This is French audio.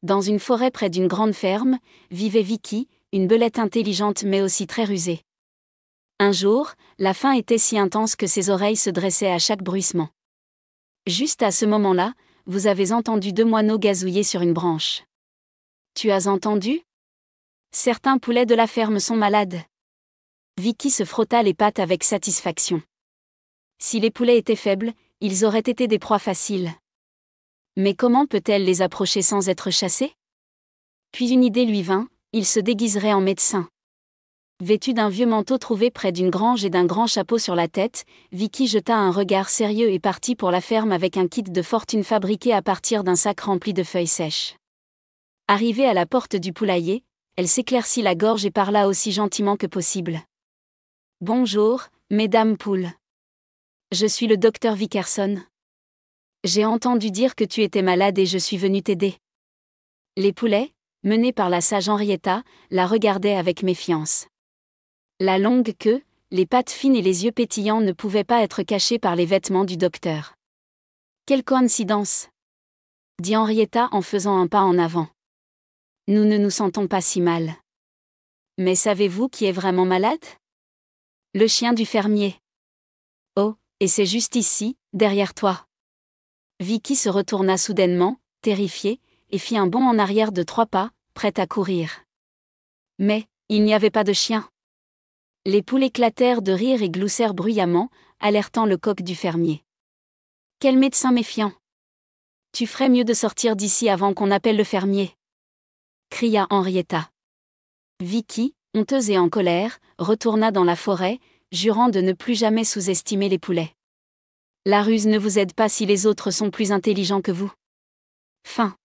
Dans une forêt près d'une grande ferme, vivait Vicky, une belette intelligente mais aussi très rusée. Un jour, la faim était si intense que ses oreilles se dressaient à chaque bruissement. Juste à ce moment-là, vous avez entendu 2 moineaux gazouiller sur une branche. Tu as entendu ? Certains poulets de la ferme sont malades. Vicky se frotta les pattes avec satisfaction. Si les poulets étaient faibles, ils auraient été des proies faciles. Mais comment peut-elle les approcher sans être chassée ? Puis une idée lui vint, il se déguiserait en médecin. Vêtue d'un vieux manteau trouvé près d'une grange et d'un grand chapeau sur la tête, Vicky jeta un regard sérieux et partit pour la ferme avec un kit de fortune fabriqué à partir d'un sac rempli de feuilles sèches. Arrivée à la porte du poulailler, elle s'éclaircit la gorge et parla aussi gentiment que possible. « Bonjour, mesdames poules. Je suis le docteur Vickerson. J'ai entendu dire que tu étais malade et je suis venu t'aider. » Les poulets, menés par la sage Henrietta, la regardaient avec méfiance. La longue queue, les pattes fines et les yeux pétillants ne pouvaient pas être cachés par les vêtements du docteur. « Quelle coïncidence !» dit Henrietta en faisant un pas en avant. « Nous ne nous sentons pas si mal. Mais savez-vous qui est vraiment malade ? Le chien du fermier. Oh, et c'est juste ici, derrière toi. » Vicky se retourna soudainement, terrifiée, et fit un bond en arrière de 3 pas, prête à courir. Mais, il n'y avait pas de chien. Les poules éclatèrent de rire et gloussèrent bruyamment, alertant le coq du fermier. « Quel médecin méfiant ! Tu ferais mieux de sortir d'ici avant qu'on appelle le fermier !» cria Henrietta. Vicky, honteuse et en colère, retourna dans la forêt, jurant de ne plus jamais sous-estimer les poulets. La ruse ne vous aide pas si les autres sont plus intelligents que vous. Fin.